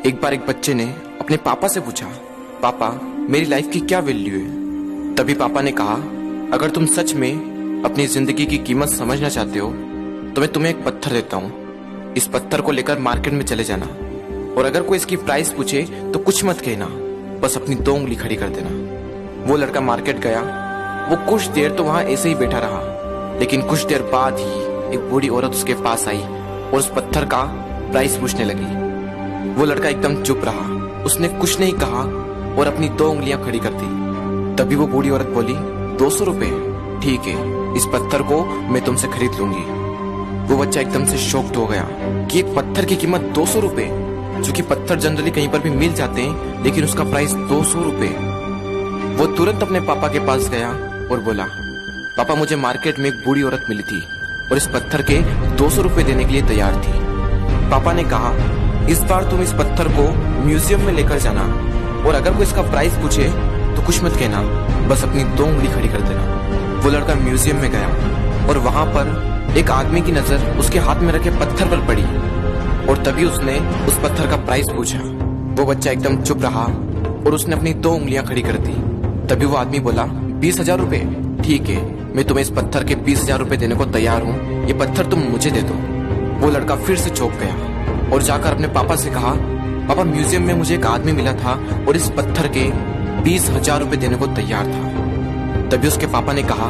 एक बार एक बच्चे ने अपने पापा से पूछा, पापा मेरी लाइफ की क्या वैल्यू है। तभी पापा ने कहा, अगर तुम सच में अपनी जिंदगी की कीमत समझना चाहते हो तो मैं तुम्हें एक पत्थर देता हूँ। इस पत्थर को लेकर मार्केट में चले जाना और अगर कोई इसकी प्राइस पूछे तो कुछ मत कहना, बस अपनी 2 उंगली खड़ी कर देना। वो लड़का मार्केट गया। वो कुछ देर तो वहां ऐसे ही बैठा रहा, लेकिन कुछ देर बाद ही एक बूढ़ी औरत उसके पास आई और उस पत्थर का प्राइस पूछने लगी। वो लड़का एकदम चुप रहा, उसने कुछ नहीं कहा और अपनी 2 उंगलियां खड़ी कर दी। तभी वो बूढ़ी औरत बोली, 200 रुपए, ठीक है, इस पत्थर को मैं तुमसे खरीद लूंगी। वो बच्चा एकदम से शॉक्ड हो गया कि एक पत्थर की कीमत 200 रुपए, जो कि पत्थर जनरली कहीं पर भी मिल जाते हैं, लेकिन उसका प्राइस 200 रुपए। वो तुरंत अपने पापा के पास गया और बोला, पापा मुझे मार्केट में एक बूढ़ी औरत मिली थी और इस पत्थर के 200 रुपए देने के लिए तैयार थी। पापा ने कहा, इस बार तुम इस पत्थर को म्यूजियम में लेकर जाना और अगर कोई इसका प्राइस पूछे तो कुछ मत कहना, बस अपनी 2 उंगली खड़ी कर देना। वो लड़का म्यूजियम में गया और वहां पर एक आदमी की नजर उसके हाथ में रखे पत्थर पर पड़ी और तभी उसने उस पत्थर का प्राइस पूछा। वो बच्चा एकदम चुप रहा और उसने अपनी 2 उंगलियां खड़ी कर दी। तभी वो आदमी बोला, 20,000 रुपए, ठीक है, मैं तुम्हें इस पत्थर के 20,000 रुपए देने को तैयार हूँ, ये पत्थर तुम मुझे दे दो। वो लड़का फिर से चौंक गया और जाकर अपने पापा से कहा, पापा म्यूजियम में मुझे एक आदमी मिला था और इस पत्थर के 20,000 रुपए देने को तैयार था। तभी उसके पापा ने कहा,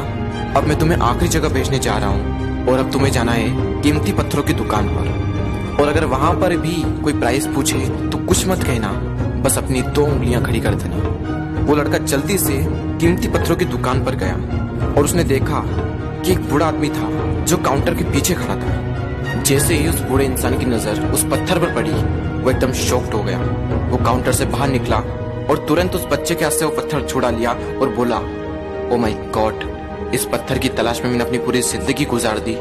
अब मैं तुम्हें आखिरी जगह भेजने जा रहा हूँ और अब तुम्हें जाना है कीमती पत्थरों की दुकान पर और अगर वहां पर भी कोई प्राइस पूछे तो कुछ मत कहना, बस अपनी 2 उंगलियां खड़ी कर देना। वो लड़का जल्दी से कीमती पत्थरों की दुकान पर गया और उसने देखा कि एक बूढ़ा आदमी था जो काउंटर के पीछे खड़ा था। जैसे ही उस बूढ़े इंसान की नजर उस पत्थर पर पड़ी, वो एकदम शॉक्ड हो गया। वो काउंटर से बाहर निकला और तुरंत उस बच्चे के हाथ से वो पत्थर छुड़ा लिया और बोला, ओ माय गॉड, इस पत्थर की तलाश में मैंने अपनी पूरी जिंदगी गुजार दी।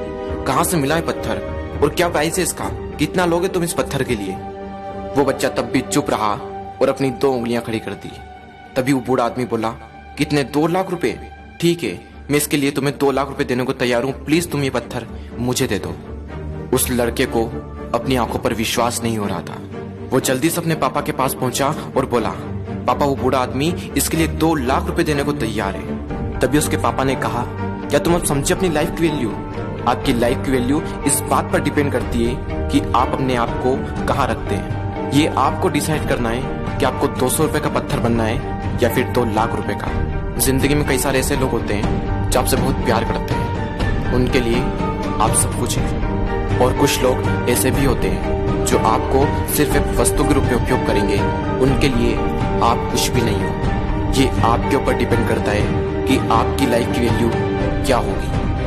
कहाँ से मिला है पत्थर और क्या प्राइस है इसका, कितना लोगे तुम इस पत्थर के लिए। वो बच्चा तब भी चुप रहा और अपनी 2 उंगलियां खड़ी कर दी। तभी वो बूढ़ा आदमी बोला, कितने, 2 लाख रुपए, ठीक है, मैं इसके लिए तुम्हें 2 लाख रुपए देने को तैयार हूँ, प्लीज तुम ये पत्थर मुझे दे दो। उस लड़के को अपनी आंखों पर विश्वास नहीं हो रहा था। वो जल्दी से अपने पापा के पास पहुंचा और बोला, पापा वो बूढ़ा आदमी इसके लिए 2 लाख रुपए देने को तैयार है। तभी उसके पापा ने कहा, क्या तुम अब समझे अपनी लाइफ की वैल्यू? आपकी लाइफ की वैल्यू इस बात पर डिपेंड करती है कि आप अपने आप को कहाँ रखते हैं। ये आपको डिसाइड करना है कि आपको 200 रुपए का पत्थर बनना है या फिर 2 लाख रुपए का। जिंदगी में कई सारे ऐसे लोग होते हैं जो आपसे बहुत प्यार करते हैं, उनके लिए आप सब कुछ हैं, और कुछ लोग ऐसे भी होते हैं जो आपको सिर्फ एक वस्तु के रूप में उपयोग करेंगे, उनके लिए आप कुछ भी नहीं हो। ये आपके ऊपर डिपेंड करता है कि आपकी लाइफ की वैल्यू क्या होगी।